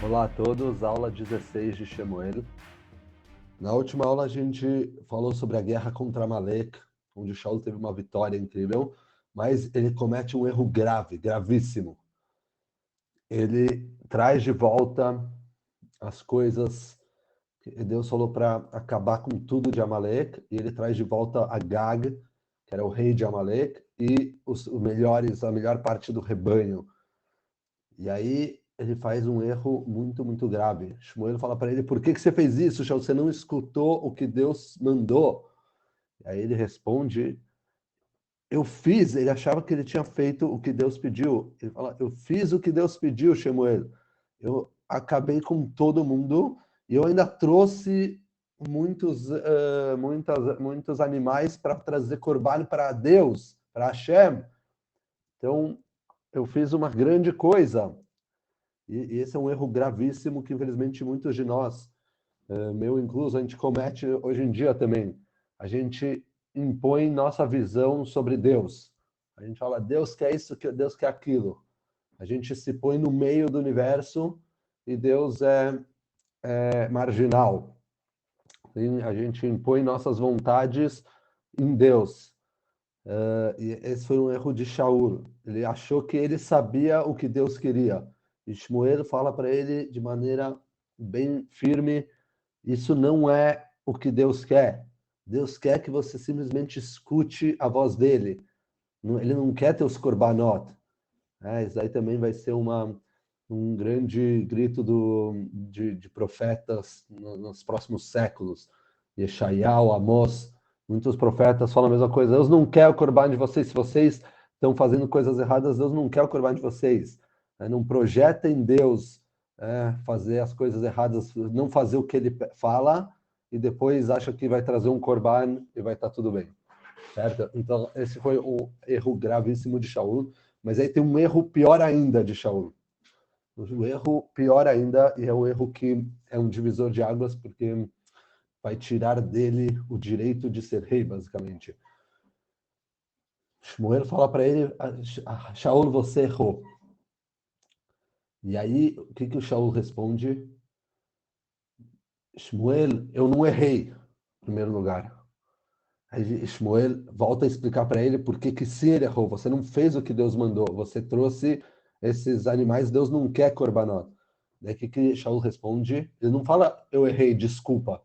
Olá a todos, aula 16 de Shemuel. Na última aula a gente falou sobre a guerra contra Amalek, onde Shaul teve uma vitória incrível, mas ele comete um erro grave, gravíssimo. Ele traz de volta as coisas que Deus falou para acabar com tudo de Amalek, e ele traz de volta Agag, que era o rei de Amalek, e os melhores, a melhor parte do rebanho. E aí ele faz um erro muito, muito grave. Shmuel fala para ele, por que você fez isso, Shaul? Você não escutou o que Deus mandou? E aí ele responde, eu fiz. Ele achava que ele tinha feito o que Deus pediu. Ele fala, eu fiz o que Deus pediu, Shmuel. Eu acabei com todo mundo e eu ainda trouxe muitos animais para trazer corban para Deus, para Hashem. Então, eu fiz uma grande coisa. E esse é um erro gravíssimo que, infelizmente, muitos de nós, meu incluso, a gente comete hoje em dia também. A gente impõe nossa visão sobre Deus. A gente fala, Deus quer isso, Deus quer aquilo. A gente se põe no meio do universo e Deus é marginal. E a gente impõe nossas vontades em Deus. E esse foi um erro de Shaul. Ele achou que ele sabia o que Deus queria. E Shmuel fala para ele de maneira bem firme: isso não é o que Deus quer. Deus quer que você simplesmente escute a voz dele. Ele não quer teus korbanot. Isso aí também vai ser um grande grito de profetas nos próximos séculos. Yeshayahu, Amós, muitos profetas falam a mesma coisa. Deus não quer o corban de vocês. Se vocês estão fazendo coisas erradas, Deus não quer o corban de vocês. Não projetem Deus fazer as coisas erradas, não fazer o que ele fala e depois acha que vai trazer um corban e vai estar tudo bem. Certo? Então, esse foi o erro gravíssimo de Shaul. Mas aí tem um erro pior ainda de Shaul. O erro pior ainda, e é um erro que é um divisor de águas, porque vai tirar dele o direito de ser rei, basicamente. Shmuel fala para ele, Shaul, você errou. E aí, o que o Shaul responde? Shmuel, eu não errei, em primeiro lugar. Aí Shmuel volta a explicar para ele por que sim ele errou. Você não fez o que Deus mandou. Você trouxe esses animais. Deus não quer korbanot. Daí que Shaul responde? Ele não fala, eu errei, desculpa.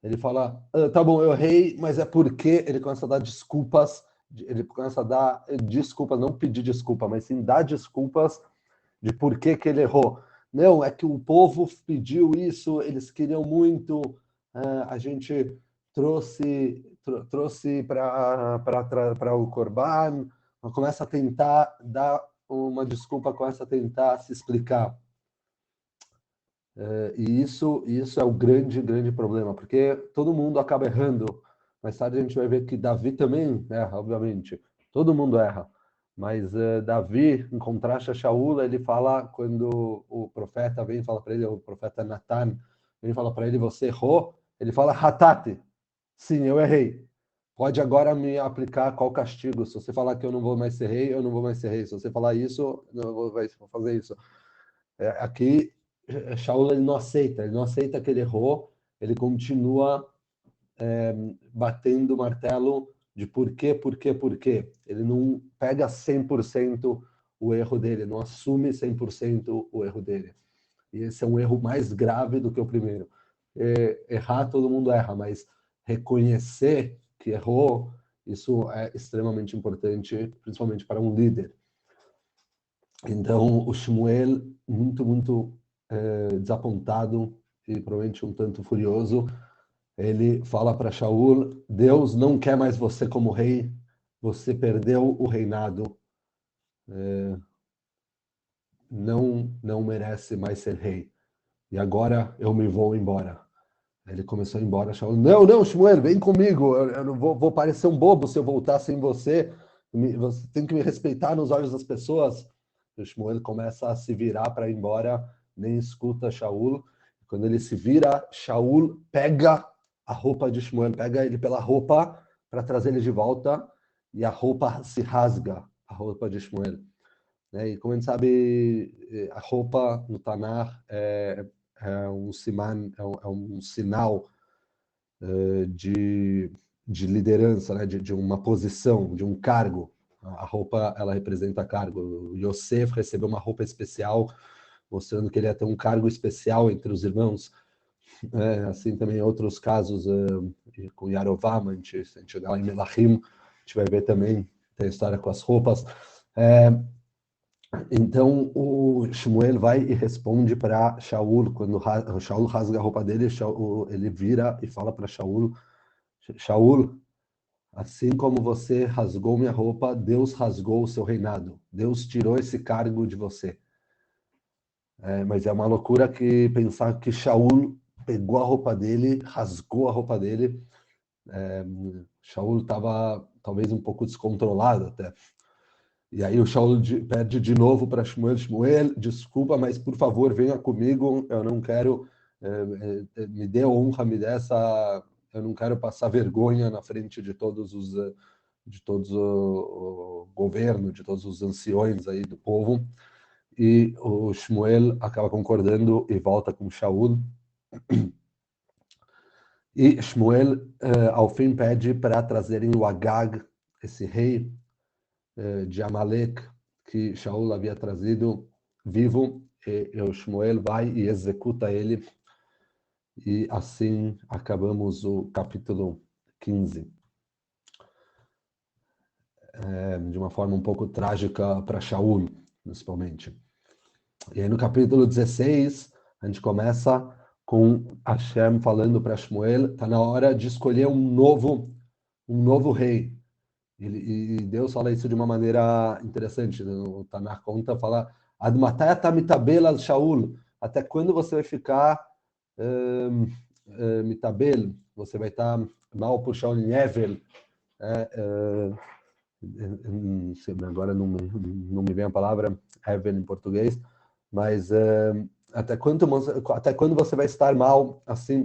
Ele fala, tá bom, eu errei, mas é porque ele começa a dar desculpas. Ele começa a dar desculpas, não pedir desculpa, mas sim dar desculpas de por que ele errou. Não, é que o povo pediu isso, eles queriam muito, a gente trouxe para o Corban, começa a tentar dar uma desculpa, começa a tentar se explicar. E isso é o grande, grande problema, porque todo mundo acaba errando. Mais tarde a gente vai ver que Davi também erra, obviamente. Todo mundo erra. Mas Davi, em contraste a Shaul, ele fala, quando o profeta vem e fala para ele, o profeta Natan, vem e fala para ele, você errou, ele fala, Hatati, sim, eu errei. Pode agora me aplicar qual castigo? Se você falar que eu não vou mais ser rei, eu não vou mais ser rei. Se você falar isso, eu vou fazer isso. Aqui, Shaul ele não aceita que ele errou, ele continua batendo o martelo de por quê. Ele não pega 100% o erro dele, não assume 100% o erro dele. E esse é um erro mais grave do que o primeiro. Errar, todo mundo erra, mas reconhecer que errou, isso é extremamente importante, principalmente para um líder. Então, o Shmuel, muito, muito desapontado e provavelmente um tanto furioso, ele fala para Shaul, Deus não quer mais você como rei, você perdeu o reinado, não merece mais ser rei. E agora eu me vou embora. Ele começou a ir embora, Shaul, não, Shmuel, vem comigo, eu não vou parecer um bobo se eu voltar sem você, você tem que me respeitar nos olhos das pessoas. O Shmuel começa a se virar para ir embora, nem escuta Shaul. Quando ele se vira, Shaul pega a roupa de Shmuel, pega ele pela roupa para trazer ele de volta, e a roupa se rasga, a roupa de Shmuel. né? E como a gente sabe, a roupa no Tanar é um siman, é um sinal de liderança, né? De uma posição, de um cargo. A roupa, ela representa cargo. O Yosef recebeu uma roupa especial, mostrando que ele ia ter um cargo especial entre os irmãos. Assim também em outros casos, com Yarovam, a gente chegar lá em Melachim, a gente vai ver também, tem a história com as roupas. Então o Shmuel vai e responde para Shaul, quando Shaul rasga a roupa dele, ele vira e fala para Shaul, Shaul, assim como você rasgou minha roupa, Deus rasgou o seu reinado. Deus tirou esse cargo de você. Mas é uma loucura que pensar que Shaul pegou a roupa dele, rasgou a roupa dele. Shaul estava talvez um pouco descontrolado até. E aí o Shaul pede de novo para Shmuel, Shmuel, desculpa, mas por favor venha comigo, eu não quero, me dê honra, me dê essa, eu não quero passar vergonha na frente de todos os, o governo, de todos os anciões aí do povo. E o Shmuel acaba concordando e volta com Shaul. E Shmuel, ao fim, pede para trazerem o Agag, esse rei de Amalek, que Shaul havia trazido vivo, e o Shmuel vai e executa ele. E assim acabamos o capítulo 15. De uma forma um pouco trágica para Shaul, principalmente. E aí no capítulo 16, a gente começa com Hashem falando para Shmuel, está na hora de escolher um novo rei. E Deus fala isso de uma maneira interessante. O Tanar conta, fala, Ad matai ata mitabel al Shaul? Até quando você vai ficar mitabel? Você vai estar mal por Shaul Nevel? Agora não me vem a palavra Evel em português, mas até quando você vai estar mal assim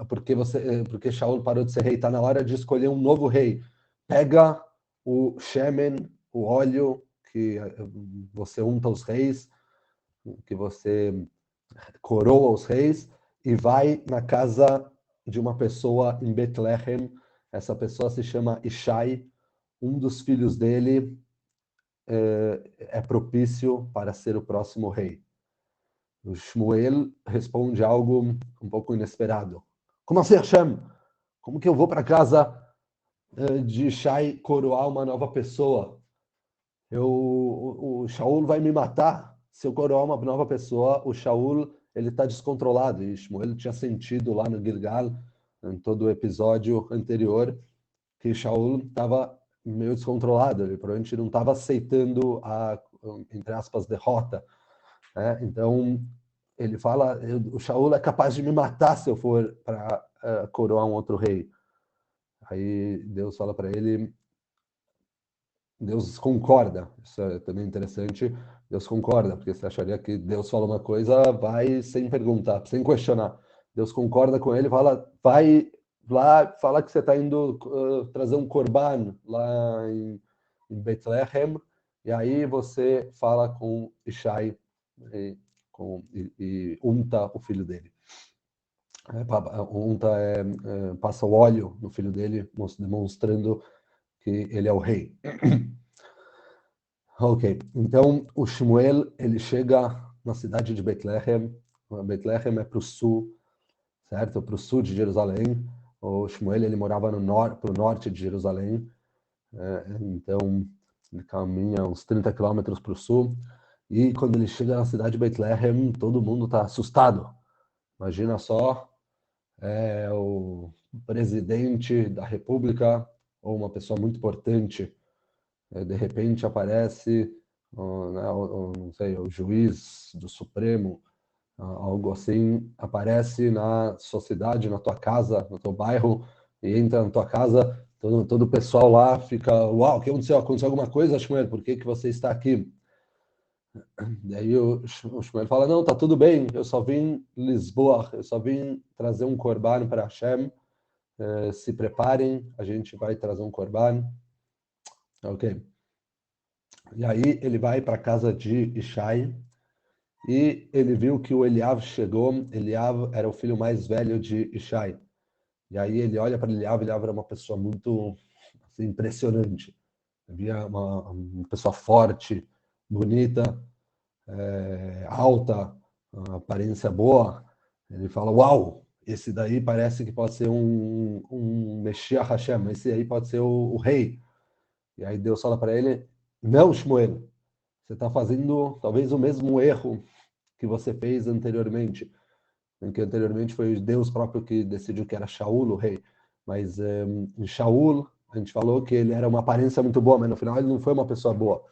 porque Shaul parou de ser rei, está na hora de escolher um novo rei. Pega o shemen, o óleo que você unta os reis, que você coroa os reis, e vai na casa de uma pessoa em Betlehem. Essa pessoa se chama Ishai. Um dos filhos dele é propício para ser o próximo rei. O Shmuel responde algo um pouco inesperado. Como assim, Hashem? Como que eu vou para casa de Shai coroar uma nova pessoa? O Shaul vai me matar. Se eu coroar uma nova pessoa, o Shaul ele está descontrolado. E Shmuel tinha sentido lá no Gilgal, em todo o episódio anterior, que Shaul estava meio descontrolado. Ele provavelmente não estava aceitando a, entre aspas, derrota. Então ele fala, o Shaul é capaz de me matar se eu for para coroar um outro rei. Aí Deus fala para ele, Deus concorda. Isso é também interessante. Deus concorda, porque você acharia que Deus fala uma coisa, vai sem perguntar, sem questionar. Deus concorda com ele, fala, vai lá, fala que você está indo trazer um korban lá em Bethlehem, e aí você fala com Ishai e unta o filho dele. Passa o óleo no filho dele, demonstrando que ele é o rei. Ok, então o Shmuel ele chega na cidade de Bethlehem. Bethlehem é para o sul, certo? Para o sul de Jerusalém. O Shmuel ele morava para o norte de Jerusalém, então ele caminha uns 30 quilômetros para o sul. E quando ele chega na cidade de Bethlehem, todo mundo está assustado. Imagina só, o presidente da República ou uma pessoa muito importante, de repente aparece, não sei, o juiz do Supremo, algo assim, aparece na sua cidade, na tua casa, no teu bairro, e entra na tua casa, todo o pessoal lá fica, uau, o que aconteceu? Aconteceu alguma coisa, Shmuel? Por que você está aqui? Daí o Shmuel fala, não, tá tudo bem, eu só vim Lisboa, eu só vim trazer um korban para Hashem, se preparem, a gente vai trazer um korban. Ok. E aí ele vai para a casa de Ishai e ele viu que o Eliav chegou. Eliav era o filho mais velho de Ishai. E aí ele olha para Eliav, Eliav era uma pessoa muito assim, impressionante. Havia uma pessoa forte, bonita, alta, aparência boa. Ele fala, uau, esse daí parece que pode ser um Meshiach Hashem, esse aí pode ser o rei. E aí Deus fala para ele, não, Shmuel, você está fazendo talvez o mesmo erro que você fez anteriormente, em que anteriormente foi Deus próprio que decidiu que era Shaul o rei, mas em Shaul a gente falou que ele era uma aparência muito boa, mas no final ele não foi uma pessoa boa.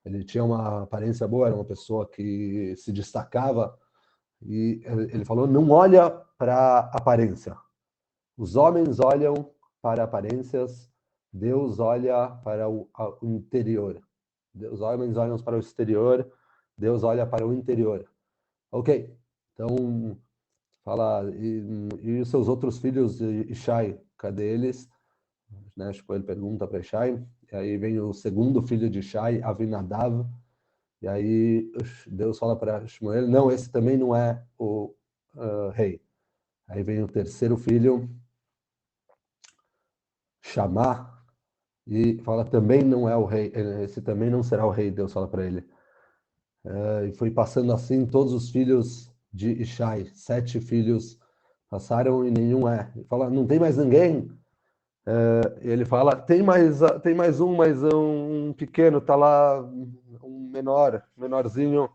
Ele tinha uma aparência boa, era uma pessoa que se destacava e ele falou: não olha para a aparência. Os homens olham para aparências, Deus olha para o interior. Os homens olham para o exterior, Deus olha para o interior. Ok, então fala, e os seus outros filhos, Ishai, cadê eles? Né, tipo, ele pergunta para Ishai, e aí vem o segundo filho de Ishai, Avinadav, e aí Deus fala para Shmuel, não, esse também não é o rei. Aí vem o terceiro filho, Shammah, e fala, também não é o rei, esse também não será o rei, Deus fala para ele. E foi passando assim todos os filhos de Ishai, 7 filhos passaram e nenhum é. Ele fala, não tem mais ninguém? Ele fala, tem mais um, mas um pequeno, tá lá, um menorzinho,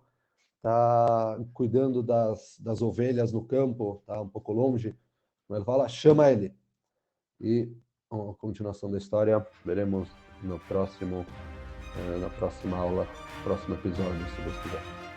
tá cuidando das ovelhas no campo, tá um pouco longe. Ele fala, chama ele. E a continuação da história veremos no próximo, na próxima aula, próximo episódio, se Deus quiser.